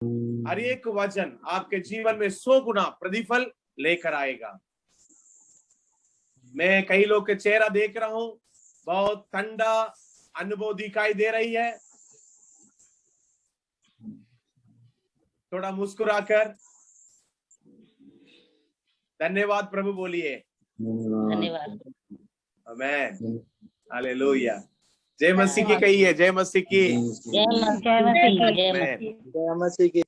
हर एक वचन आपके जीवन में 100 गुना प्रतिफल लेकर आएगा। मैं कई लोग के चेहरा देख रहा हूं, बहुत ठंडा अनुभव दिखाई दे रही है। थोड़ा मुस्कुराकर धन्यवाद प्रभु बोलिए। धन्यवाद। आमीन, हालेलुया। जय मसीह की कहिए, जय मसीह की, जय मसीह की।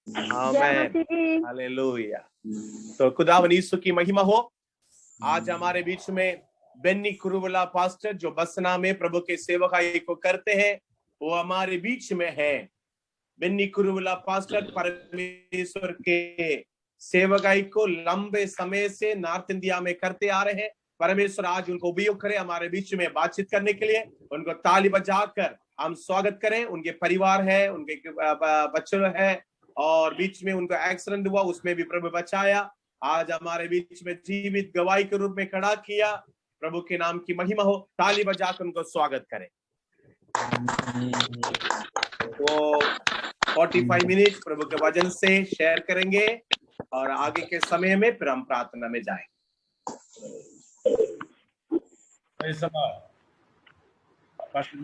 आमीन, हालेलुया। तो खुदावन यीशु की महिमा हो। आज हमारे बीच में बेन्नी कुरुवला पास्टर जो बसना में प्रभु के सेवकाई को करते हैं, वो हमारे बीच में है। बेन्नी कुरुवला पास्टर परमेश्वर के सेवकाई को लंबे समय से नॉर्थ इंडिया में करते आ रहे हैं। परमेश्वर आज उनको उपयोग करे हमारे बीच में बातचीत करने के लिए। उनको ताली बजाकर हम स्वागत करें। उनके परिवार है, उनके बच्चे है, और बीच में उनको एक्सीडेंट हुआ, उसमें भी प्रभु बचाया। आज हमारे बीच में जीवित गवाही के रूप में खड़ा किया। प्रभु के नाम की महिमा हो। ताली बजाकर उनको स्वागत करें। वो 45 मिनट प्रभु के वचन से शेयर करेंगे और आगे के समय में फिर हम प्रार्थना में जाएंगे।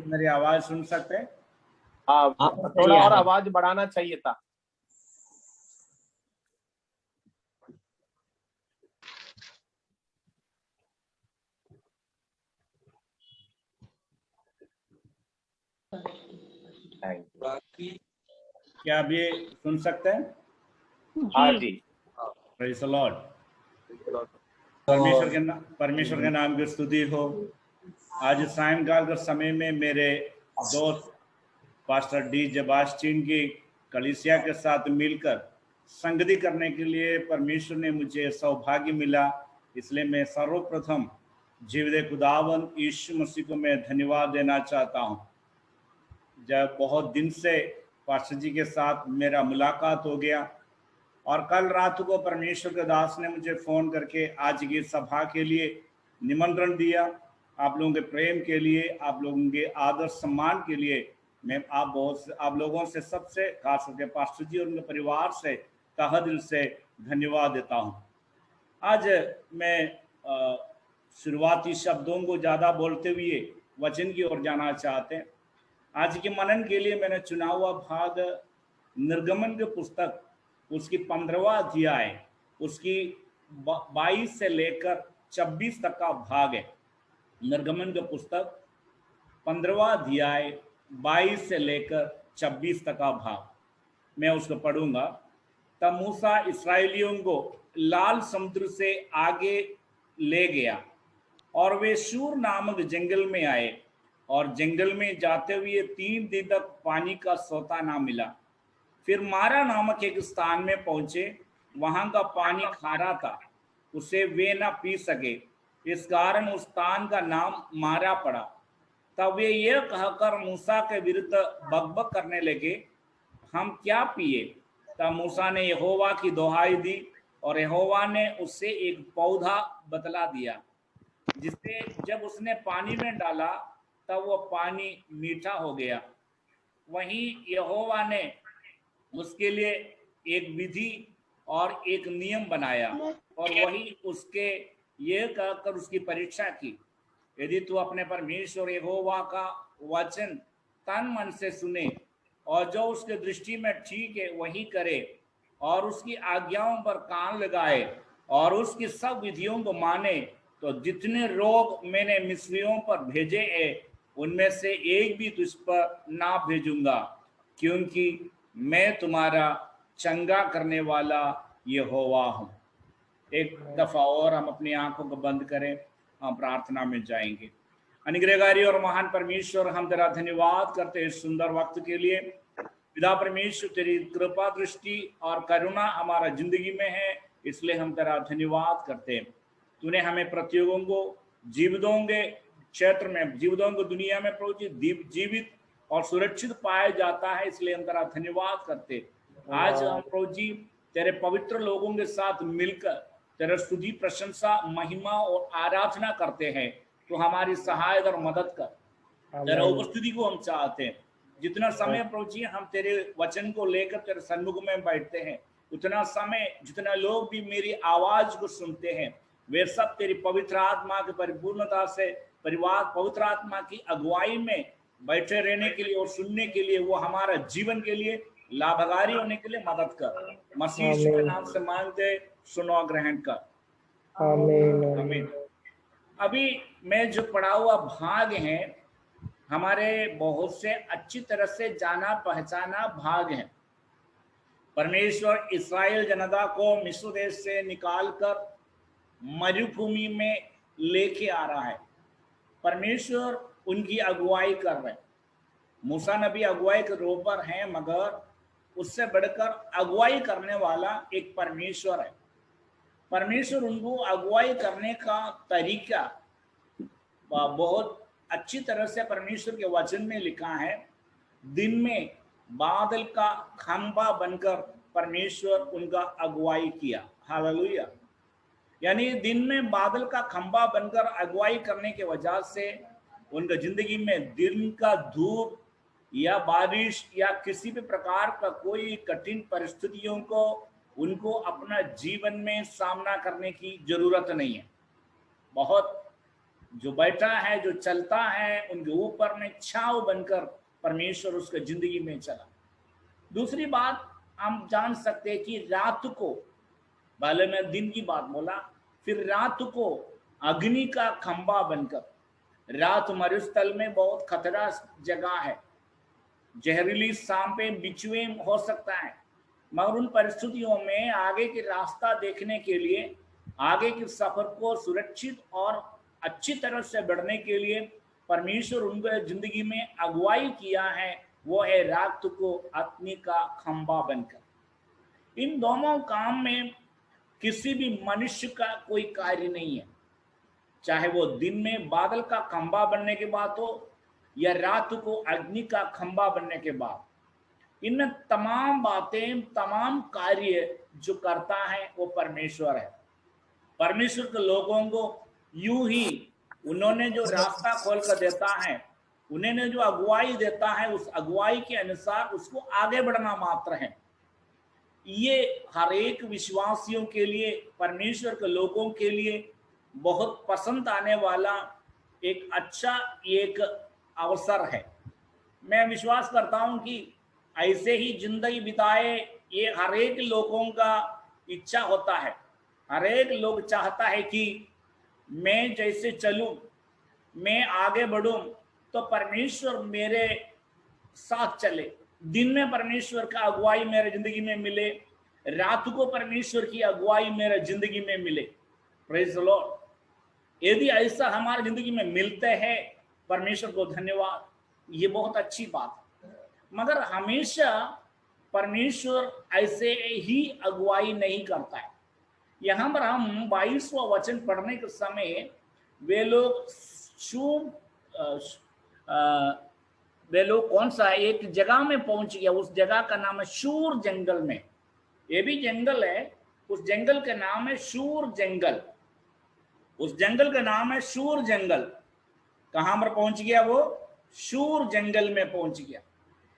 मेरी आवाज सुन सकते हैं? थोड़ा और आवाज बढ़ाना चाहिए था। क्या आप ये सुन सकते हैं? हाँ जी। Praise the Lord. परमेश्वर के नाम की स्तुति हो। आज सायंकाल के समय में मेरे दोस्त पास्टर डी जबास्टिन की कलीसिया के साथ मिलकर संगति करने के लिए परमेश्वर ने मुझे सौभाग्य मिला। इसलिए मैं सर्वप्रथम जीवित खुदावन यीशु मसीह को मैं धन्यवाद देना चाहता हूँ। जब बहुत दिन से पास्टर जी के साथ मेरा मुलाकात हो गया और कल रात को परमेश्वर के दास ने मुझे फ़ोन करके आज की सभा के लिए निमंत्रण दिया। आप लोगों के प्रेम के लिए, आप लोगों के आदर सम्मान के लिए मैं आप लोगों से सबसे खास करके पास्टर जी और उनके परिवार से तहे दिल से धन्यवाद देता हूं। आज मैं शुरुआती शब्दों को ज़्यादा बोलते हुए वचन की ओर जाना चाहते हैं। आज के मनन के लिए मैंने चुना हुआ भाग निर्गमन की पुस्तक, उसकी 15वां अध्याय, उसकी 22 से लेकर 26 तक का भाग है। निर्गमन की पुस्तक 15वां अध्याय 22 से लेकर 26 तक का भाग मैं उसको पढ़ूंगा। तब मूसा इस्राएलियों को लाल समुद्र से आगे ले गया और वे शूर नामक जंगल में आए और जंगल में जाते हुए 3 दिन तक पानी का सोता ना मिला। फिर मारा नामक एक स्थान में पहुंचे, वहां का पानी खारा था, उसे वे न पी सके, इस कारण उस स्थान का नाम मारा पड़ा। तब वे यह कहकर मूसा के विरुद्ध बकबक करने लगे, हम क्या पिए? तब मूसा ने यहोवा की दोहाई दी और यहोवा ने उससे एक पौधा बतला दिया, जिससे जब उसने पानी में डाला तब वह पानी मीठा हो गया। वहीं यहोवा ने उसके लिए एक विधि और एक नियम बनाया और वही उसके ये कहकर उसकी परीक्षा की, यदि तू अपने परमेश्वर यहोवा का वचन तन मन से सुने और जो उसके दृष्टि में ठीक है वही करे और उसकी आज्ञाओं पर कान लगाए और उसकी सब विधियों को माने, तो जितने रोग मैंने मिस्रियों पर भेजे हैं उनमें से एक भी तुझ पर ना भेजूंगा, क्योंकि मैं तुम्हारा चंगा करने वाला यहोवा हूँ। एक दफा और हम अपनी आंखों को बंद करें, हम प्रार्थना में जाएंगे। अनुग्रहकारी और महान परमेश्वर, हम तेरा धन्यवाद करते हैं सुंदर वक्त के लिए। पिता परमेश्वर, तेरी कृपा दृष्टि और करुणा हमारा जिंदगी में है, इसलिए हम तेरा धन्यवाद करते हैं। तूने हमें प्रतियोगों को जीवितों के क्षेत्र में, जीवितों को दुनिया में जीवित और सुरक्षित पाया जाता है, इसलिए हम तेरा धन्यवाद करते। आज हम प्रभु जी तेरे पवित्र लोगों के साथ मिलकर तेरे स्तुति, प्रशंसा, महिमा और आराधना करते हैं। तो हमारी सहायता और मदद कर, तेरे उपस्थिति को हम चाहते हैं। जितना समय पहुंची हम तेरे वचन को लेकर तेरे सन्मुख में बैठते हैं, उतना समय जितना लोग भी मेरी आवाज को सुनते हैं वे सब तेरी पवित्र आत्मा की परिपूर्णता से परिवार पवित्र आत्मा की अगुवाई में बैठे रहने के लिए और सुनने के लिए, वो हमारा जीवन के लिए लाभकारी होने के लिए मदद कर। मसीह यीशु के नाम से मांगते, सुनो, ग्रहण कर। आमीन। आमीन। अभी मैं जो पढ़ा हुआ भाग है हमारे बहुत से अच्छी तरह से जाना पहचाना भाग है। परमेश्वर इस्राएल जनता को मिस्र देश से निकालकर मरुभूमि में लेके आ रहा है। परमेश्वर उनकी अगुवाई कर रहे हैं। मूसा नबी अगुवाई के रूप पर हैं, मगर उससे बढ़कर अगुवाई करने वाला एक परमेश्वर है। परमेश्वर उनको अगुवाई करने का तरीका बहुत अच्छी तरह से परमेश्वर के वचन में लिखा है। दिन में बादल का खंभा बनकर परमेश्वर उनका अगुवाई किया। हालेलुया। यानी दिन में बादल का खंभा बनकर अगुवाई करने के वजह से उनका जिंदगी में दिन का धूप या बारिश या किसी भी प्रकार का कोई कठिन परिस्थितियों को उनको अपना जीवन में सामना करने की जरूरत नहीं है। बहुत जो बैठा है, जो चलता है, उनके ऊपर में छाव बनकर परमेश्वर उसके जिंदगी में चला। दूसरी बात हम जान सकते हैं कि रात को, पहले मैं दिन की बात बोला, फिर रात को अग्नि का खंभा बनकर। रात मरुस्थल में बहुत खतरा जगह है, जहरीली सांपें बिच्छुए हो सकता है, मगर उन परिस्थितियों में आगे के रास्ता देखने के लिए, आगे के सफर को सुरक्षित और अच्छी तरह से बढ़ने के लिए परमेश्वर उनके जिंदगी में अगुवाई किया है, वो है रात को अग्नि का खंभा बनकर। इन दोनों काम में किसी भी मनुष्य का कोई कार्य नहीं है, चाहे वो दिन में बादल का खंभा बनने के बाद हो या रात को अग्नि का खंभा बनने के बाद। इन तमाम बातें, तमाम कार्य जो करता है वो परमेश्वर है। परमेश्वर के लोगों को यूं ही उन्होंने जो रास्ता खोल कर देता है, उन्होंने जो अगुवाई देता है, उस अगुवाई के अनुसार उसको आगे बढ़ना मात्र है। ये हर एक विश्वासियों के लिए, परमेश्वर के लोगों के लिए बहुत पसंद आने वाला एक अच्छा एक अवसर है। मैं विश्वास करता हूं कि ऐसे ही जिंदगी बिताए, ये हर एक लोगों का इच्छा होता है। हर एक लोग चाहता है कि मैं जैसे चलूं, मैं आगे बढ़ूं, तो परमेश्वर मेरे साथ चले। दिन में परमेश्वर का अगुवाई मेरे जिंदगी में मिले, रात को परमेश्वर की अगुवाई मेरे जिंदगी में मिले। Praise the Lord. यदि ऐसा हमारी जिंदगी में मिलते हैं, परमेश्वर को धन्यवाद, ये बहुत अच्छी बात है। मगर हमेशा परमेश्वर ऐसे ही अगुवाई नहीं करता है। यहाँ पर हम 22वां वचन पढ़ने के समय वे लोग कौन सा एक जगह में पहुंच गया। उस जगह का नाम है शूर जंगल में। ये भी जंगल है, उस जंगल का नाम है शूर जंगल। उस जंगल का नाम है शूर जंगल। कहां पर पहुंच गया वो? शूर जंगल में पहुंच गया।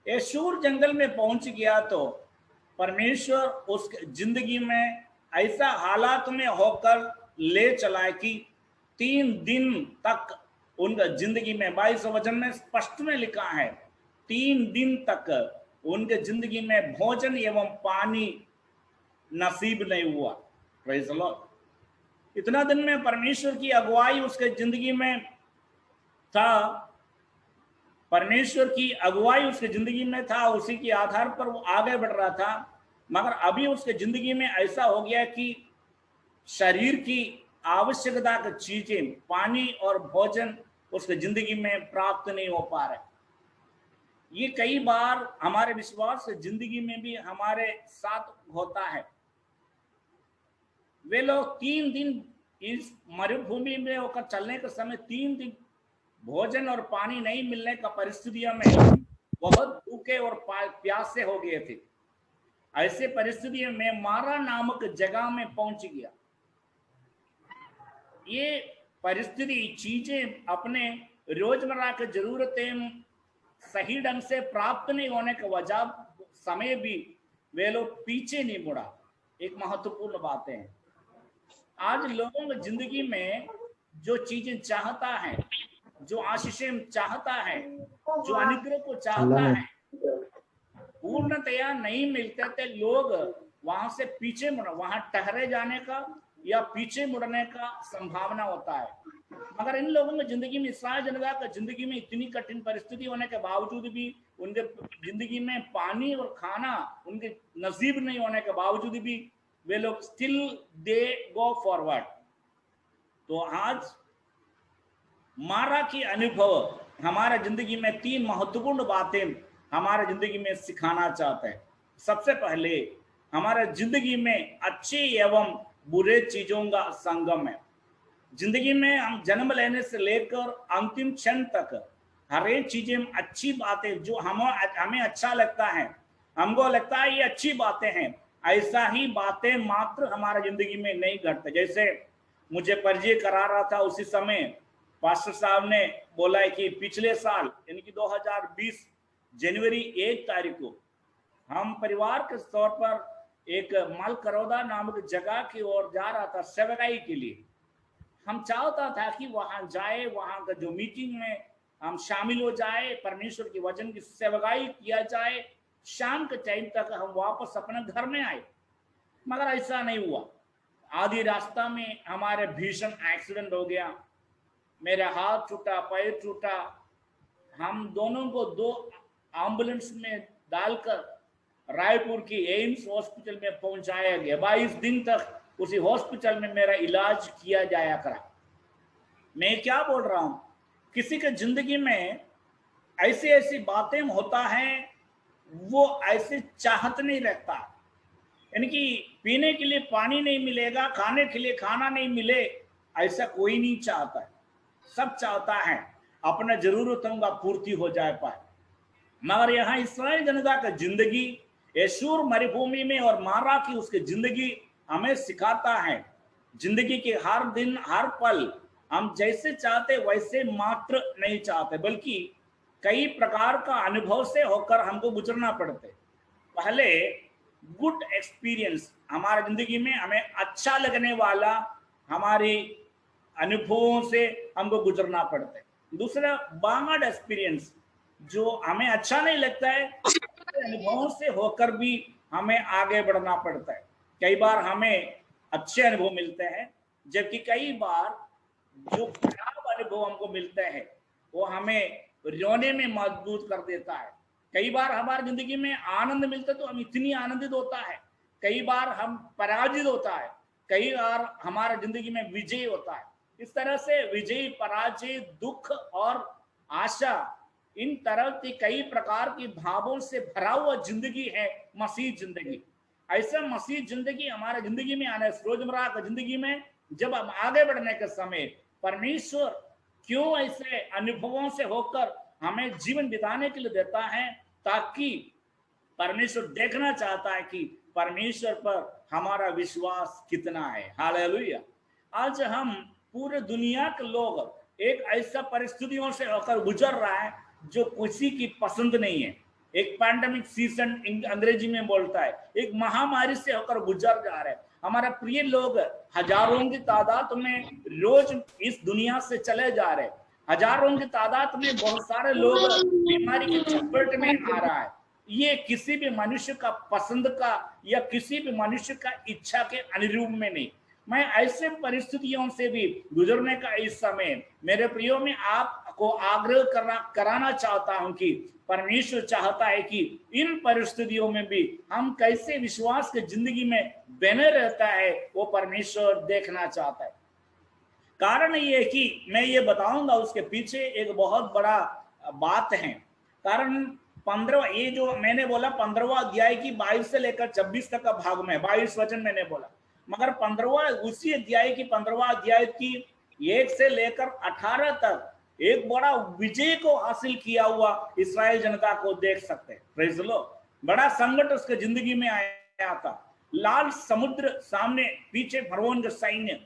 ये शूर जंगल में पहुंच गया तो परमेश्वर उस जिंदगी में ऐसा हालात में होकर ले चला है कि 3 दिन तक उनका जिंदगी में 22 वचन में स्पष्ट में लिखा है, 3 दिन तक उनके जिंदगी में भोजन एवं पानी नसीब नहीं हुआ। Praise the Lord. इतना दिन में परमेश्वर की अगुवाई उसके जिंदगी में था, परमेश्वर की अगुवाई उसके जिंदगी में था, उसी के आधार पर वो आगे बढ़ रहा था। मगर अभी उसके जिंदगी में ऐसा हो गया कि शरीर की आवश्यकता की चीजें, पानी और भोजन उसके जिंदगी में प्राप्त नहीं हो पा रहे। ये कई बार हमारे विश्वास जिंदगी में भी हमारे साथ होता है। वे लोग 3 दिन इस मरुभूमि में होकर चलने के समय 3 दिन भोजन और पानी नहीं मिलने का परिस्थितियों में बहुत भूखे और प्यासे हो गए थे। ऐसे परिस्थितियों में मारा नामक जगह में पहुंच गया। ये परिस्थिति, चीजें, अपने रोजमर्रा की जरूरतें सही ढंग से प्राप्त नहीं होने के वजह समय भी वे लोग पीछे नहीं मुड़ा। एक महत्वपूर्ण बात है, आज लोगों की जिंदगी में जो चीजें चाहता है, जो आशीषें चाहता है, जो अनुग्रह को चाहता है, पूर्णतया नहीं मिलते थे, लोग वहां से पीछे मुड़, वहां ठहरे जाने का या पीछे मुड़ने का संभावना होता है। मगर इन लोगों की जिंदगी में, इस्राएल जनता की जिंदगी में इतनी कठिन परिस्थिति होने के बावजूद भी, उनके जिंदगी में पानी और खाना उनके नसीब नहीं होने के बावजूद भी वे लोग स्टिल दे गो फॉरवर्ड। तो आज मारा की अनुभव हमारे जिंदगी में 3 महत्वपूर्ण बातें हमारे जिंदगी में सिखाना चाहते हैं। सबसे पहले, हमारे जिंदगी में अच्छे एवं बुरे चीजों का संगम है। जिंदगी में हम जन्म लेने से लेकर अंतिम क्षण तक हर एक चीजें, अच्छी बातें जो हमें अच्छा लगता है, हमको लगता है ये अच्छी बातें हैं, ऐसा ही बातें मात्र हमारे जिंदगी में नहीं घटते। जैसे मुझे परिचय करा रहा था, उसी समय पास्टर साहब ने बोला है कि पिछले साल यानी कि 2020 जनवरी 1 तारीख को हम परिवार के तौर पर एक मालकरौदा नामक जगह की ओर जा रहा था सेवकाई के लिए। हम चाहता था कि वहां जाए, वहां का जो मीटिंग में हम शामिल हो जाए, परमेश्वर के वचन की सेवकाई किया जाए, शाम के टाइम तक हम वापस अपने घर में आए। मगर ऐसा नहीं हुआ। आधी रास्ता में हमारे भीषण एक्सीडेंट हो गया, मेरा हाथ टूटा, पैर टूटा। हम दोनों को 2 एम्बुलेंस में डालकर रायपुर की एम्स हॉस्पिटल में पहुंचाया गया। 22 दिन तक उसी हॉस्पिटल में मेरा इलाज किया जाया करा। मैं क्या बोल रहा हूं, किसी के जिंदगी में ऐसी ऐसी बातें होता है, वो ऐसे चाहत नहीं रखता, यानी कि पीने के लिए पानी नहीं मिलेगा, खाने के लिए खाना नहीं मिले, ऐसा कोई नहीं चाहता है। सब चाहता है अपना जरूरतों का पूर्ति हो जाए पाए। मगर यहाँ इस्राएल जनता का जिंदगी यशूर मरुभूमि में और मारा की उसकी जिंदगी हमें सिखाता है, जिंदगी के हर दिन हर पल हम जैसे चाहते वैसे मात्र नहीं चाहते, बल्कि कई प्रकार का अनुभव से होकर हमको गुजरना पड़ते। पहले गुड एक्सपीरियंस हमारी जिंदगी में, हमें अच्छा लगने वाला हमारी अनुभवों से हमको गुजरना पड़ता है। दूसरा बैड एक्सपीरियंस, जो हमें अच्छा नहीं लगता है, अनुभवों से होकर भी हमें आगे बढ़ना पड़ता है। कई बार हमें अच्छे अनुभव मिलते हैं, जबकि कई बार जो खराब अनुभव हमको मिलते हैं वो हमें रोने में मजबूर कर देता है। कई बार हमारी जिंदगी में आनंद मिलता है तो हम इतनी आनंदित होता है, कई बार हम पराजित होता है, कई बार हमारे जिंदगी में विजय होता है। इस तरह से विजय, पराजय, दुख और आशा, इन तरह की कई प्रकार की भावों से भरा हुआ जिंदगी है मसीह जिंदगी। ऐसा मसीह जिंदगी हमारे जिंदगी में आने, रोजमर्रा की जिंदगी में जब हम आगे बढ़ने के समय परमेश्वर क्यों ऐसे अनुभवों से होकर हमें जीवन बिताने के लिए देता है, ताकि परमेश्वर देखना चाहता है कि परमेश्वर पर हमारा विश्वास कितना है। हालेलुया। आज हम पूरे दुनिया के लोग एक ऐसा परिस्थितियों से होकर गुजर रहा है जो किसी की पसंद नहीं है। एक पैंडेमिक सीजन अंग्रेजी में बोलता है, एक महामारी से होकर गुजर जा रहे हैं। हमारा प्रिय लोग हजारों की तादाद में रोज इस दुनिया से चले जा रहे हैं। हजारों की तादाद में बहुत सारे लोग बीमारी के चपेट में आ रहा है। ये किसी भी मनुष्य का पसंद का या किसी भी मनुष्य का इच्छा के अनुरूप में नहीं। मैं ऐसे परिस्थितियों से भी गुजरने का इस समय मेरे प्रियो में आपको आग्रह कराना चाहता हूं कि परमेश्वर चाहता है कि इन परिस्थितियों में भी हम कैसे विश्वास के जिंदगी में बने रहता है, वो परमेश्वर देखना चाहता है। कारण ये है कि मैं ये बताऊंगा, उसके पीछे एक बहुत बड़ा बात है। कारण 15, ये जो मैंने बोला 15वां अध्याय की 22 से लेकर 26 तक का भाग में 22 वचन मैंने बोला, मगर 15वां उसी अध्याय की 15वां अध्याय की 1 से लेकर 18 तक एक बड़ा विजय को हासिल किया हुआ इस्राएल जनता को देख सकते हैं। Praise the Lord. बड़ा संकट उसके जिंदगी में आया था। लाल समुद्र सामने, पीछे फरौन का सैन्य,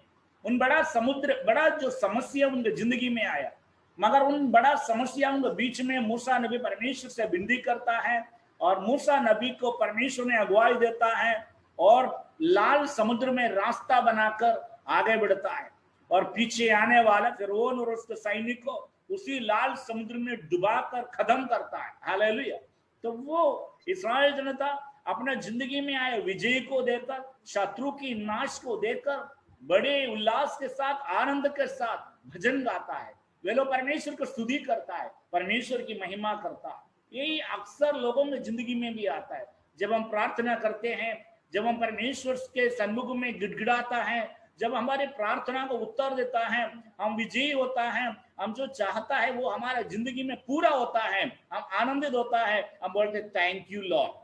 उन बड़ा समुद्र, बड़ा जो समस्या उनके जिंदगी में आया, मगर उन बड़ा समस्याओं के बीच में मूसा नबी परमेश्वर से विनती करता है और मूसा नबी को परमेश्वर ने अगुवाई देता है और लाल समुद्र में रास्ता बनाकर आगे बढ़ता है और पीछे आने वाला फिरौन और उसके सैनिक को उसी लाल समुद्र में डुबाकर खत्म करता है। हालेलुया। तो वो इस्राएल जनता अपने जिंदगी में आए विजय को देकर, शत्रु की नाश को देकर बड़े उल्लास के साथ, आनंद के साथ भजन गाता है। वे लोग परमेश्वर को स्तुति करता है, परमेश्वर की महिमा करता है। यही अक्सर लोगों की जिंदगी में भी आता है। जब हम प्रार्थना करते हैं, जब हम परमेश्वर के सन्मुख में गिड़गिड़ाता है, जब हमारी प्रार्थना को उत्तर देता है, हम विजयी होता है, हम जो चाहता है वो हमारे जिंदगी में पूरा होता है, हम आनंदित होता है, हम बोलते थैंक यू लॉर्ड।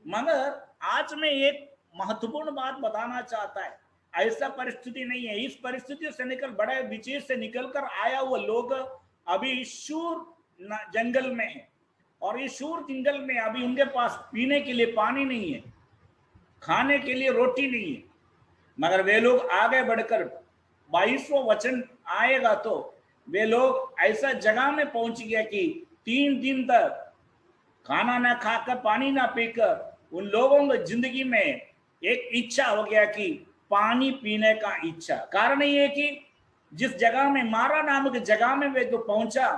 मगर आज मैं एक महत्वपूर्ण बात बताना चाहता है, ऐसा परिस्थिति नहीं है। इस परिस्थिति से निकल, बड़े विजय से निकलकर आया हुआ लोग अभी शूर जंगल में है और इस शूर जंगल में अभी उनके पास पीने के लिए पानी नहीं है, खाने के लिए रोटी नहीं है। मगर वे लोग आगे बढ़कर 22वां वचन आएगा तो वे लोग ऐसा जगह में पहुंच गया कि 3 दिन तक खाना ना खाकर, पानी ना पीकर उन लोगों की जिंदगी में एक इच्छा हो गया कि पानी पीने का इच्छा। कारण ये कि जिस जगह में, मारा नामक जगह में वे जो पहुंचा,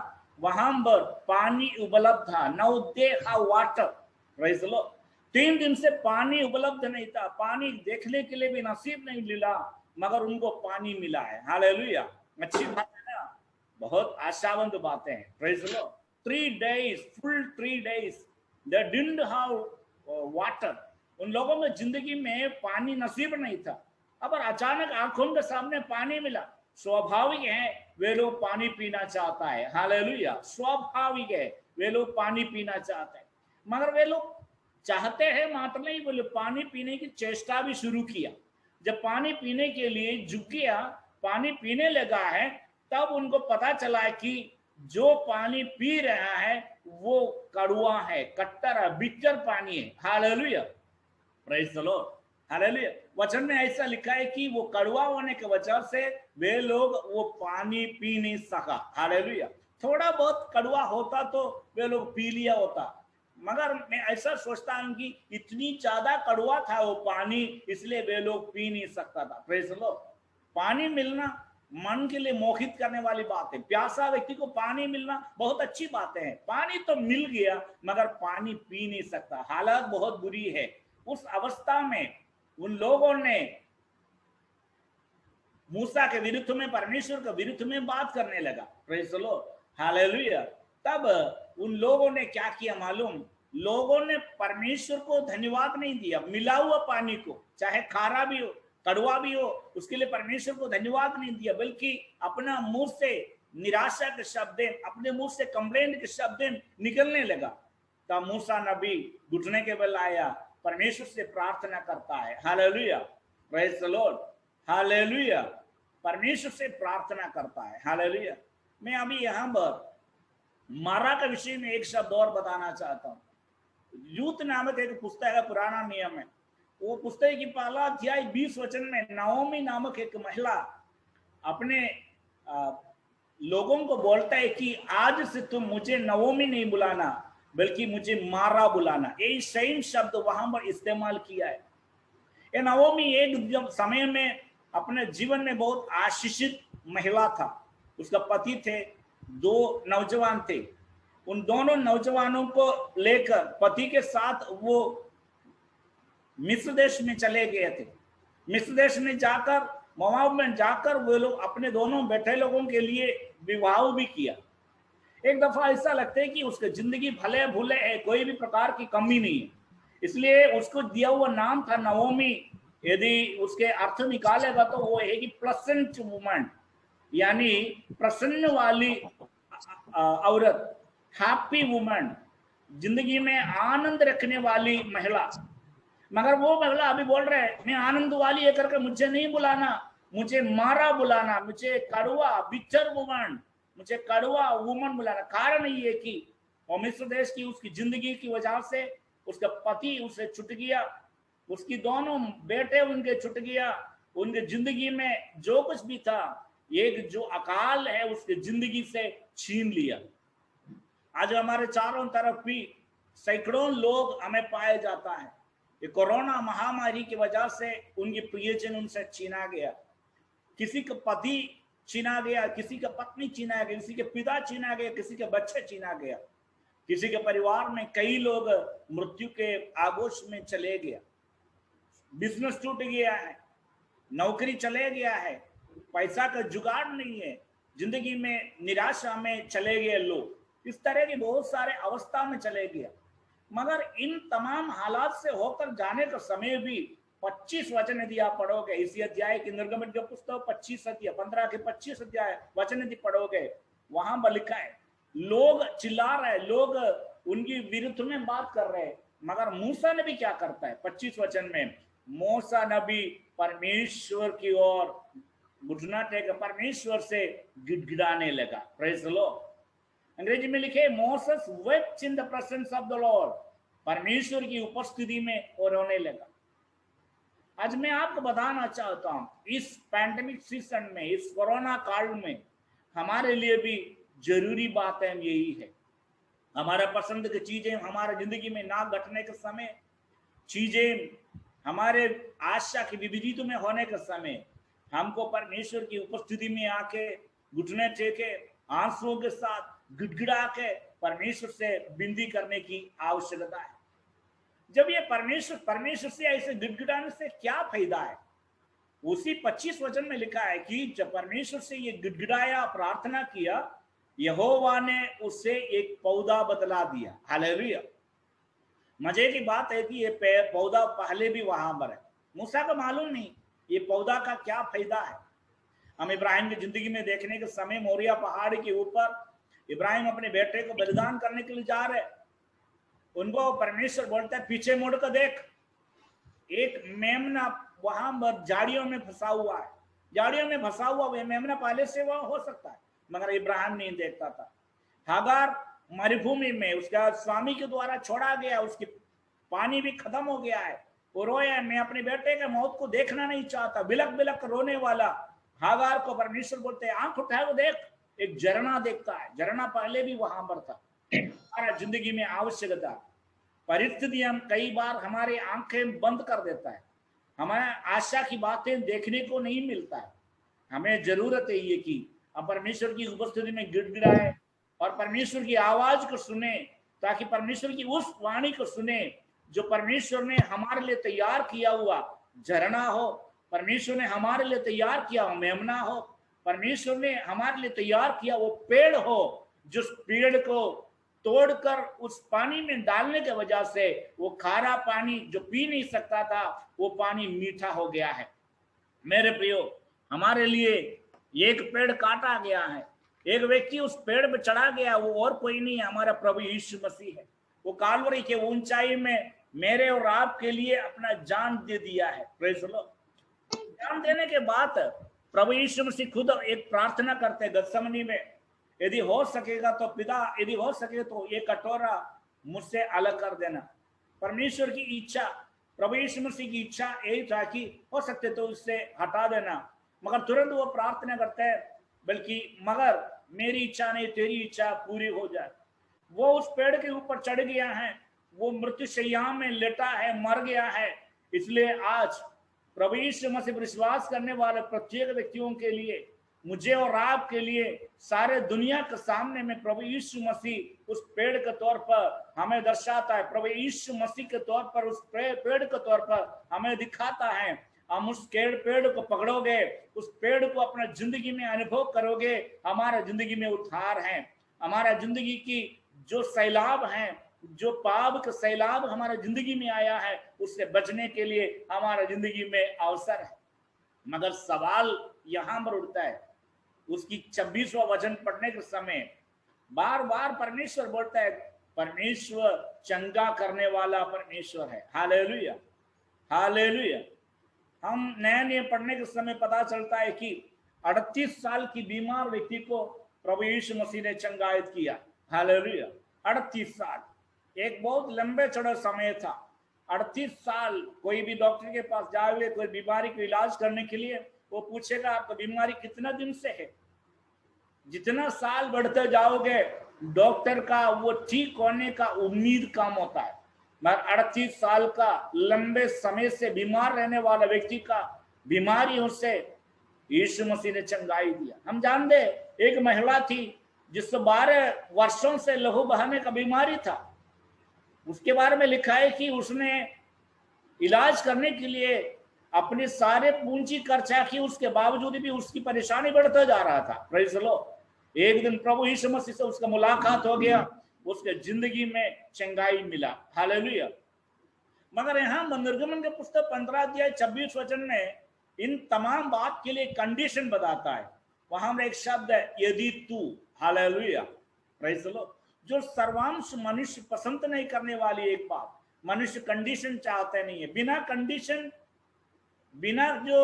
वहां पर पानी उपलब्ध था। Now they have water. Praise the Lord. 3 दिन से पानी उपलब्ध नहीं था, पानी देखने के लिए भी नसीब नहीं मिला, मगर उनको पानी मिला है। हालेलुया। अच्छी बात है ना, बहुत आशावंत बातें हैं। Praise the Lord. 3 days, full 3 days they didn't have water। उन लोगों में जिंदगी में पानी नसीब नहीं था। अब अचानक आंखों के सामने पानी मिला, स्वाभाविक है वे लोग पानी पीना चाहता है। हालेलुया। स्वाभाविक है वे लोग पानी पीना चाहते हैं। मगर वे लोग चाहते हैं मात्र नहीं, वे लोग पानी पीने की चेष्टा भी शुरू किया। जब पानी पीने के लिए झुक गया, पानी पीने लगा है, तब उनको पता चला है कि जो पानी पी रहा है वो कड़वा है, कट्टर है, बिटर पानी है। Hallelujah. Praise the Lord. Hallelujah. वचन में ऐसा लिखा है कि वो कड़वा होने के वजह से वे लोग वो पानी पी नहीं सका। हालेलुया। थोड़ा बहुत कड़वा होता तो वे लोग पी लिया होता, मगर मैं ऐसा सोचता हूं कि इतनी ज्यादा कड़वा था वो पानी, इसलिए वे लोग पी नहीं सकता था। Praise the Lord. पानी मिलना मन के लिए मोहित करने वाली बात है। प्यासा व्यक्ति को पानी मिलना बहुत अच्छी बात है। पानी तो मिल गया मगर पानी पी नहीं सकता, हालत बहुत बुरी है। उस अवस्था में उन लोगों ने मूसा के विरुद्ध में, परमेश्वर के विरुद्ध में बात करने लगा। Praise the Lord. हालेलुया। तब उन लोगों ने क्या किया मालूम? लोगों ने परमेश्वर को धन्यवाद नहीं दिया। मिला हुआ पानी को, चाहे खारा भी हो, कड़वा भी हो, उसके लिए परमेश्वर को धन्यवाद नहीं दिया, बल्कि अपना मुंह से निराशा के शब्द, अपने मुंह से कंप्लेंट के शब्द निकलने लगा। तब मूसा नबी घुटने के बल आया, परमेश्वर से प्रार्थना करता है। Hallelujah. Praise the Lord. Hallelujah. परमेश्वर से प्रार्थना करता है। हालेलुया। मैं अभी यहाँ पर मारा का विषय में एक शब्द और बताना चाहता हूँ। यूथ नामक एक पुस्तक है, पुराना नियम है। वो पुस्तक की पहला अध्याय 20 वचन में नाओमी नामक एक महिला अपने लोगों को बोलता है कि आज से तुम मुझे नवोमी नहीं बुलाना, बल्कि मुझे मारा बुलाना। यही सेम शब्द वहां पर इस्तेमाल किया है। ये नवोमी एक समय में अपने जीवन में बहुत आशीषित महिला था। उसका पति थे, 2 नौजवान थे। उन दोनों नौजवानों को लेकर पति के साथ वो मिस्र देश में चले गए थे। मिस्र देश में जाकर, मोआब में जाकर वे लोग अपने दोनों बेटे लोगों के लिए विवाह भी किया। एक दफा ऐसा लगता है कि उसकी जिंदगी भले भूले है, कोई भी प्रकार की कमी नहीं है, इसलिए उसको दिया हुआ नाम था नवोमी। यदि उसके अर्थ निकालेगा तो वो है कि प्लेजेंट वुमन, यानी प्रसन्न वाली औरत, हैप्पी वुमन, जिंदगी में आनंद रखने वाली महिला। मगर वो महिला अभी बोल रहे हैं, मैं आनंद वाली है करके मुझे नहीं बुलाना, मुझे मारा बुलाना, मुझे कड़वा, बिटर वुमन, मुझे कड़वा वुमन बुलाना। कारण ये है कि मिस्र देश की उसकी जिंदगी की वजह से उसका पति उसे छूट गया, उसकी दोनों बेटे उनके छूट गया, उनके जिंदगी में जो कुछ भी था एक जो अकाल है उसके जिंदगी से छीन लिया। आज हमारे चारों तरफ भी सैकड़ों लोग हमें पाए जाता है, ये कोरोना महामारी की वजह से उनकी प्रियजन उनसे छीना गया। किसी का पति छीना गया, किसी का पत्नी छीना गया, किसी के पिता छीना गया, किसी के बच्चे छीना गया, किसी के परिवार में कई लोग मृत्यु के आगोश में चले गया। बिजनेस टूट गया है, नौकरी चले गया है, पैसा का जुगाड़ नहीं है, जिंदगी में निराशा में चले गए लोग, इस तरह की बहुत सारे अवस्था में चले गया। मगर इन तमाम हालात से होकर जाने का समय भी 25 वचन यदि आप पढ़ोगे, इसी अध्याय की निर्गमन के पुस्तक 25 अध्याय 15 के 25 अध्याय वचन यदि पढ़ोगे, वहां पर लिखा है लोग चिल्ला रहे, लोग उनकी विरुद्ध में बात कर रहे हैं, मगर मूसा नबी क्या करता है 25 वचन में, मूसा नबी परमेश्वर की ओर घुटना टेक परमेश्वर से गिड़गिड़ाने लगा। Praise the Lord. अंग्रेजी में लिखे Moses wept in the presence of the Lord, परमेश्वर की उपस्थिति में वो रोने लगा। आज मैं आपको बताना चाहता हूं, इस पैंडेमिक सीजन में, इस कोरोना काल में हमारे लिए भी जरूरी बात है यही है, हमारा पसंद की चीजें हमारे जिंदगी में ना घटने के समय, चीजें हमारे आशा के विपरीत में होने के समय, हमको परमेश्वर की उपस्थिति में आके घुटने टेके आंसुओं के साथ गिड़गिड़ा के परमेश्वर से विनती करने की आवश्यकता है। जब ये परमेश्वर से ऐसे गिड़गिड़ाने से क्या फायदा है? उसी 25 वचन में लिखा है कि जब परमेश्वर से ये गिड़गिड़ाया, प्रार्थना किया, यहोवा ने उससे एक पौधा बतला दिया। हालेलुया। मजे की बात है कि ये पौधा पहले भी वहां पर है, मूसा को मालूम नहीं ये पौधा का क्या फायदा है। हम इब्राहिम की जिंदगी में देखने के समय मोरिया पहाड़ के ऊपर इब्राहिम अपने बेटे को बलिदान करने के लिए जा रहे, उनको परमेश्वर बोलता है पीछे मुड़ कर देख, एक मेमना वहां पर झाड़ियों में फंसा हुआ है, झाड़ियों में फंसा हुआ मेमना पहले से वह हो सकता है, मगर इब्राहिम नहीं देखता था। हागार मरुभूमि में उसका स्वामी के द्वारा छोड़ा गया, उसकी पानी भी खत्म हो गया है, वो रोया, मैं अपने बेटे के मौत को देखना नहीं चाहता, बिलक बिलक रोने वाला हागार को परमेश्वर बोलते हैं आंख उठाए वो देख, एक झरना देखता है। झरना पहले भी वहां पर था। हमारा जिंदगी में आवश्यकता, परिस्थिति हम कई बार हमारी आंखें बंद कर देता है, हमें आशा की बातें देखने को नहीं मिलता है। हमें जरूरत है ये कि हम परमेश्वर की उपस्थिति में गिड़गिड़ाए और परमेश्वर की आवाज को सुने, ताकि परमेश्वर की उस वाणी को सुने जो परमेश्वर ने हमारे लिए तैयार किया हुआ झरना हो, परमेश्वर ने हमारे लिए तैयार किया हुआ मेमना हो, परमेश्वर ने हमारे लिए तैयार किया वो पेड़ हो, जिस पेड़ को तोड़कर उस पानी में डालने की वजह से वो खारा पानी जो पी नहीं सकता था वो पानी मीठा हो गया है। मेरे प्रियो, हमारे लिए एक पेड़ काटा गया है, एक व्यक्ति उस पेड़ पर चढ़ा गया, वो और कोई नहीं है, हमारा प्रभु यीशु मसीह है। वो कालवरी के ऊंचाई में मेरे और आपके लिए अपना जान दे दिया है। Praise the Lord. जान देने के बाद प्रभु यीशु मसीह खुद एक प्रार्थना करते हैं गत्समनी में, यदि हो सकेगा तो पिता, यदि हो सके तो ये कटोरा मुझसे अलग कर देना। परमेश्वर की इच्छा, प्रभु यीशु मसीह की इच्छा यही था कि हो सकते तो उससे हटा देना, मगर तुरंत वो प्रार्थना करते हैं, बल्कि मगर मेरी इच्छा नहीं तेरी इच्छा पूरी हो जाए। वो उस पेड़ के ऊपर चढ़ गया है, वो मृत्यु शैया में लेटा है, मर गया है। इसलिए आज प्रभु यीशु मसीह पर विश्वास करने वाले प्रत्येक व्यक्तियों के लिए, मुझे और आपके लिए, सारे दुनिया के सामने में प्रभु यीशु मसीह उस पेड़ के तौर पर हमें दर्शाता है। प्रभु यीशु मसीह के तौर पर उस पेड़ के तौर पर हमें दिखाता है। हम उस पेड़ को पकड़ोगे, उस पेड़ को अपना जिंदगी में अनुभव करोगे, हमारा जिंदगी में उद्धार है। हमारा जिंदगी की जो सैलाब है, जो पाप का सैलाब हमारा जिंदगी में आया है, उससे बचने के लिए हमारा जिंदगी में अवसर है। मगर सवाल यहां पर उठता है, उसकी 26वां वचन पढ़ने के समय बार बार परमेश्वर बोलता है, परमेश्वर चंगा करने वाला परमेश्वर है। Hallelujah, hallelujah. हम नया नियम पढ़ने के समय पता चलता है कि 38 साल की बीमार व्यक्ति को प्रभु यीशु मसीह ने चंगायत किया। हालेलुया। 38 साल एक बहुत लंबे चौड़े समय था। 38 साल कोई भी डॉक्टर के पास जाए, कोई बीमारी का इलाज करने के लिए वो पूछेगा आपका बीमारी कितना दिन से है। जितना साल बढ़ते जाओगे डॉक्टर का वो ठीक होने का उम्मीद कम होता है, मगर 38 साल का लंबे समय से बीमार रहने वाला व्यक्ति का बीमारियों से यीशु मसीह ने चंगाई दिया। हम जानते एक महिला थी जिसको 12 वर्षों से लहू बहाने का बीमारी था। उसके बारे में लिखा है कि उसने इलाज करने के लिए अपने सारे पूंजी खर्चा की, उसके बावजूद भी उसकी परेशानी बढ़ता जा रहा था। Praise the Lord. एक दिन प्रभु यीशु मसीह से उसका मुलाकात हो गया, उसके जिंदगी में चंगाई मिला। हालेलुया। मगर यहाँ निर्गमन के पुस्तक 15 अध्याय 26 वचन में इन तमाम बात के लिए कंडीशन बताता है। वहां में एक शब्द है यदि तू। Hallelujah, praise the Lord. जो सर्वांश मनुष्य पसंद नहीं करने वाली एक बात, मनुष्य कंडीशन चाहते नहीं है। बिना कंडीशन, बिना जो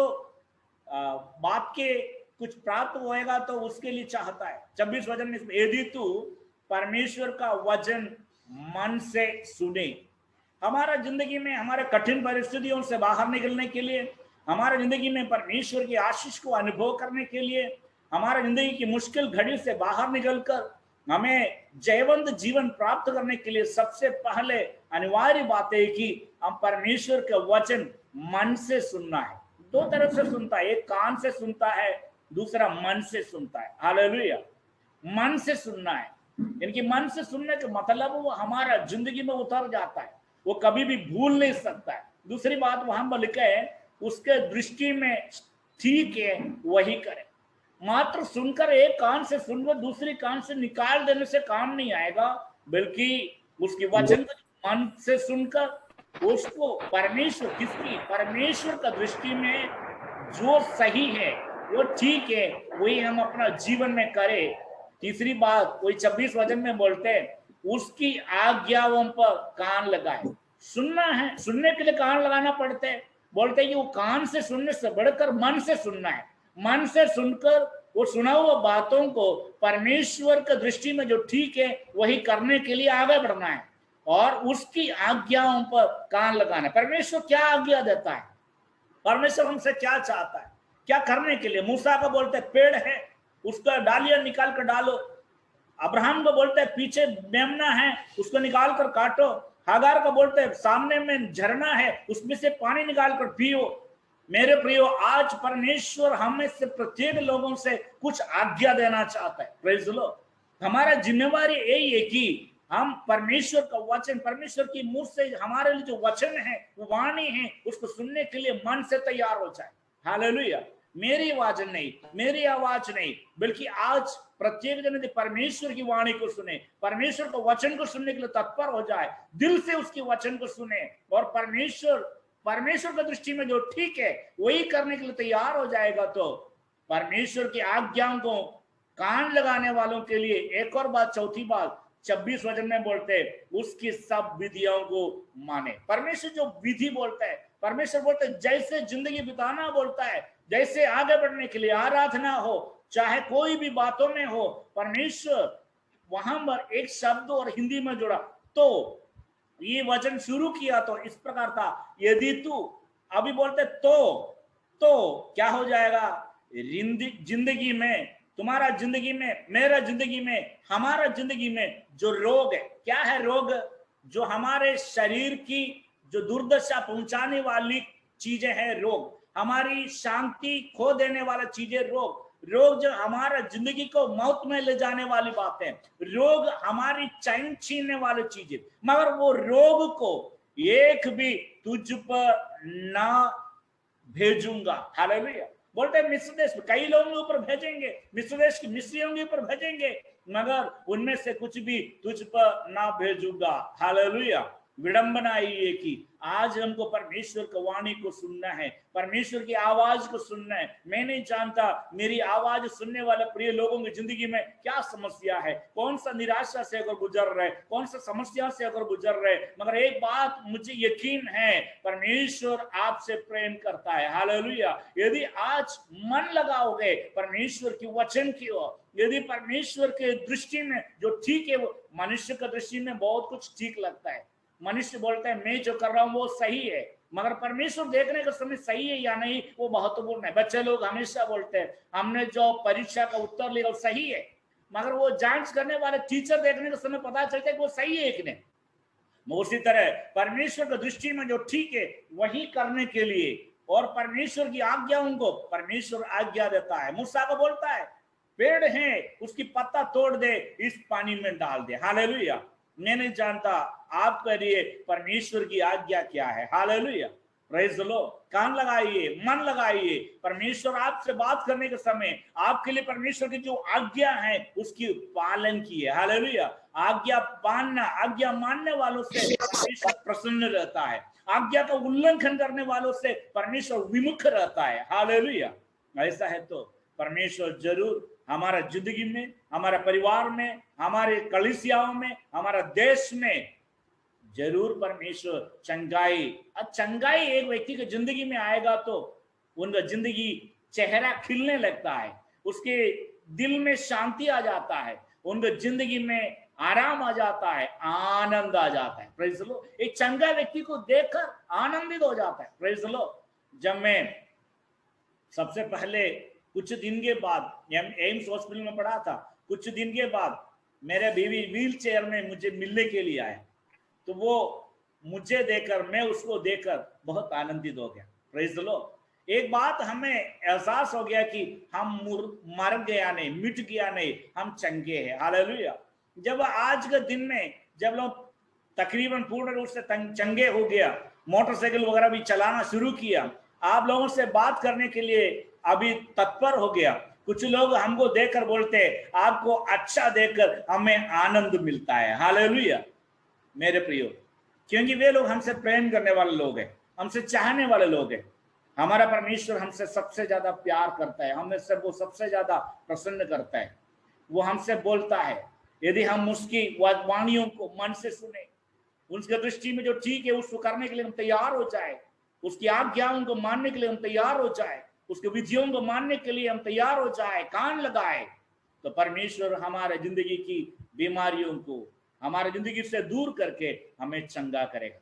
बात के कुछ प्राप्त होएगा तो उसके लिए चाहता है। 26 वचन में यदि तू परमेश्वर का वचन मन से सुने। हमारा जिंदगी में हमारे कठिन परिस्थितियों से बाहर निकलने के लिए, हमारे जिंदगी में परमेश्वर की आशीष को अनुभव करने के लिए, हमारे जिंदगी की मुश्किल घड़ी से बाहर निकलकर हमें जयवंत जीवन प्राप्त करने के लिए सबसे पहले अनिवार्य बात है कि हम परमेश्वर के वचन मन से सुनना है। दो तरफ से सुनता है, एक कान से सुनता है, दूसरा मन से सुनता है। हालेलुया। मन से सुनना है, इनकी मन से सुनने का मतलब वो हमारा जिंदगी में उतर जाता है, वो कभी भी भूल नहीं सकता है। दूसरी बात वहां पर लिखा है उसके दृष्टि में ठीक है वही करे। मात्र सुनकर एक कान से सुनकर दूसरी कान से निकाल देने से काम नहीं आएगा, बल्कि उसके वचन को मन से सुनकर उसको परमेश्वर, किसकी, परमेश्वर का दृष्टि में जो सही है वो ठीक है वही हम अपना जीवन में करें। तीसरी बात वही 26 वचन में बोलते हैं उसकी आज्ञाओं पर कान लगाए। सुनना है, सुनने के लिए कान लगाना पड़ता है। बोलते हैं कि वो कान से सुनने से बढ़कर मन से सुनना है। मन से सुनकर वो सुना हुआ बातों को परमेश्वर की दृष्टि में जो ठीक है वही करने के लिए आगे बढ़ना है और उसकी आज्ञाओं पर कान लगाना। परमेश्वर क्या आज्ञा देता है, परमेश्वर हमसे क्या चाहता है, क्या करने के लिए। मूसा का बोलते पेड़ है उसका डालियां निकाल कर डालो। अब्राहम को बोलते हैं पीछे मेमना है उसको निकाल कर काटो। हागार का बोलते हैं सामने में झरना है उसमें से पानी निकाल कर पियो। मेरे प्रियो, आज परमेश्वर हमें से प्रत्येक लोगों से कुछ आज्ञा देना चाहता है। Praise the Lord. हमारा जिम्मेवारी यही है कि हम परमेश्वर का वचन, परमेश्वर की मुंह से हमारे लिए जो वचन है, वो वाणी है, उसको सुनने के लिए मन से तैयार हो जाए। हालेलुया। मेरी आवाज नहीं, मेरी आवाज नहीं, बल्कि आज प्रत्येक जन यदि परमेश्वर की वाणी को सुने, परमेश्वर के वचन को सुनने के लिए तत्पर हो जाए, दिल से उसके वचन को सुने और परमेश्वर की दृष्टि में जो ठीक है वही करने के लिए तैयार हो जाएगा, तो परमेश्वर की आज्ञाओं को कान लगाने वालों के लिए एक और बात, चौथी बात 26 वचन में बोलते हैं उसकी सब विधियों को माने। परमेश्वर जो विधि बोलता है, परमेश्वर बोलते हैं जैसे जिंदगी बिताना बोलता है, जैसे आगे बढ़ने के लिए आराधना हो, चाहे कोई भी बातों में हो, परमेश्वर वहां पर एक शब्द और हिंदी में जोड़ा। तो ये वचन शुरू किया तो इस प्रकार था यदि तू, अभी बोलते तो क्या हो जाएगा जिंदगी में, तुम्हारा जिंदगी में, मेरा जिंदगी में, हमारा जिंदगी में जो रोग है, क्या है रोग, जो हमारे शरीर की जो दुर्दशा पहुंचाने वाली चीजें हैं रोग, हमारी शांति खो देने वाला चीजें रोग, रोग जो हमारा जिंदगी को मौत में ले जाने वाली बातें, रोग हमारी चैन छीनने वाली चीजें, मगर वो रोग को एक भी तुझ पर ना भेजूंगा। हालेलुया। बोलते हैं मिस्र देश में कई लोगों के ऊपर भेजेंगे, मिस्र देश की मिस्रियों के ऊपर भेजेंगे, मगर उनमें से कुछ भी तुझ पर ना भेजूंगा। हालेलुया। विडंबना ये कि आज हमको परमेश्वर की वाणी को सुनना है, परमेश्वर की आवाज को सुनना है। मैं नहीं जानता मेरी आवाज सुनने वाले प्रिय लोगों की जिंदगी में क्या समस्या है, कौन सा निराशा से अगर गुजर रहे, कौन सा समस्या से अगर गुजर रहे, मगर एक बात मुझे यकीन है, परमेश्वर आपसे प्रेम करता है। हालेलुया। यदि आज मन लगाओगे परमेश्वर की वचन की ओर, यदि परमेश्वर के दृष्टि में जो ठीक है, वो मनुष्य की दृष्टि में बहुत कुछ ठीक लगता है। मनुष्य बोलता है मैं जो कर रहा हूं वो सही है, मगर परमेश्वर देखने का समय सही है या नहीं वो महत्वपूर्ण है। बच्चे लोग हमेशा बोलते हैं हमने जो परीक्षा का उत्तर लिया वो सही है, मगर वो जांच करने वाले टीचर देखने का समय पता चलता है कि वो सही है कि नहीं। उसी तरह परमेश्वर की दृष्टि में जो ठीक है वही करने के लिए और परमेश्वर की आज्ञाओं को परमेश्वर आज्ञा देता है। मूसा को बोलता है पेड़ है उसकी पत्ता तोड़ दे, इस पानी में डाल दे। हालेलुया। मैं नहीं जानता आपके लिए परमेश्वर की आज्ञा क्या है। Hallelujah, praise the Lord. कान लगाइए, मन लगाइए, परमेश्वर आपसे बात करने के समय आपके लिए परमेश्वर की जो आज्ञा है उसकी पालन कीजिए। हालेलुया। आज्ञा पालना, आज्ञा मानने वालों से परमेश्वर प्रसन्न रहता है, आज्ञा का उल्लंघन करने वालों से परमेश्वर विमुख रहता है। हालेलुया। ऐसा है तो परमेश्वर जरूर हमारा जिंदगी में, हमारा परिवार में, हमारे कलीसियाओं में, हमारा देश में जरूर परमेश्वर चंगाई। अब चंगाई एक व्यक्ति की जिंदगी में आएगा तो उनका जिंदगी चेहरा खिलने लगता है, उसके दिल में शांति आ जाता है, उनका जिंदगी में आराम आ जाता है, आनंद आ जाता है। Praise the Lord. एक चंगा व्यक्ति को देखकर आनंदित हो जाता है। Praise the Lord. जब मैं सबसे पहले कुछ दिन के बाद एम्स हॉस्पिटल में पड़ा था, कुछ दिन के बाद मेरे बीवी व्हील चेयर में मुझे मिलने के लिए आए, तो वो मुझे देखकर, मैं उसको देखकर बहुत आनंदित हो गया। Praise the Lord. एक बात हमें एहसास हो गया कि हम मर गया नहीं, मिट गया नहीं, हम चंगे हैं। हालेलुया। जब आज के दिन में जब लोग तकरीबन पूर्ण रूप से चंगे हो गया, मोटरसाइकिल वगैरह भी चलाना शुरू किया, आप लोगों से बात करने के लिए अभी तत्पर हो गया, कुछ लोग हमको देखकर बोलते हैं आपको अच्छा देखकर हमें आनंद मिलता है। हालेलुया मेरे प्रियो, क्योंकि वे लोग हमसे प्रेम करने वाले लोग हैं, हमसे चाहने वाले लोग हैं। हमारा परमेश्वर हमसे सबसे ज्यादा प्यार करता है, हमें से वो सबसे ज्यादा प्रसन्न करता है। वो हमसे बोलता है यदि हम उसकी वाणियों को मन से सुने, उसके दृष्टि में जो ठीक है उसको करने के लिए हम तैयार हो जाए, उसकी आज्ञाओं को मानने के लिए हम तैयार हो जाए, उसके विधियों को मानने के लिए हम तैयार हो जाए, कान लगाए, तो परमेश्वर हमारे जिंदगी की बीमारियों को हमारे जिंदगी से दूर करके हमें चंगा करेगा।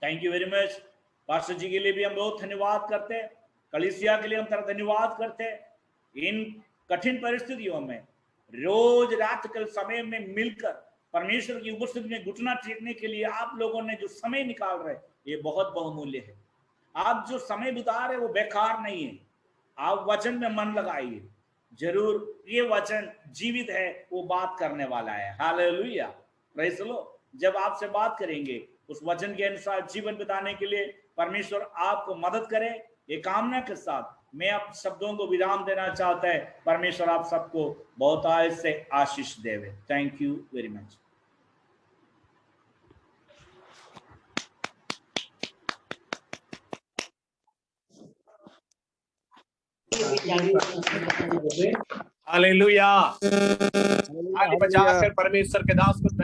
Thank you very much. Pastor ji के लिए भी हम बहुत धन्यवाद करते हैं, कलीसिया के लिए हम तरह धन्यवाद करते हैं। इन कठिन परिस्थितियों में रोज रात के समय में मिलकर परमेश्वर की उपस्थिति में घुटना टेकने के लिए आप लोगों ने जो समय निकाल रहे, ये बहुत बहुमूल्य है। आप जो समय बिता रहे वो बेकार नहीं है। आप वचन में मन लगाइए, जरूर ये वचन जीवित है, वो बात करने वाला है। Hallelujah, praise the Lord. जब आपसे बात करेंगे उस वचन के अनुसार जीवन बिताने के लिए परमेश्वर आपको मदद करे, ये कामना के साथ मैं आप शब्दों को विराम देना चाहता है। परमेश्वर आप सबको बहुत आयत से आशीष देवे। Thank you very much. Hallelujah. ताली बजाकर परमेश्वर के दास को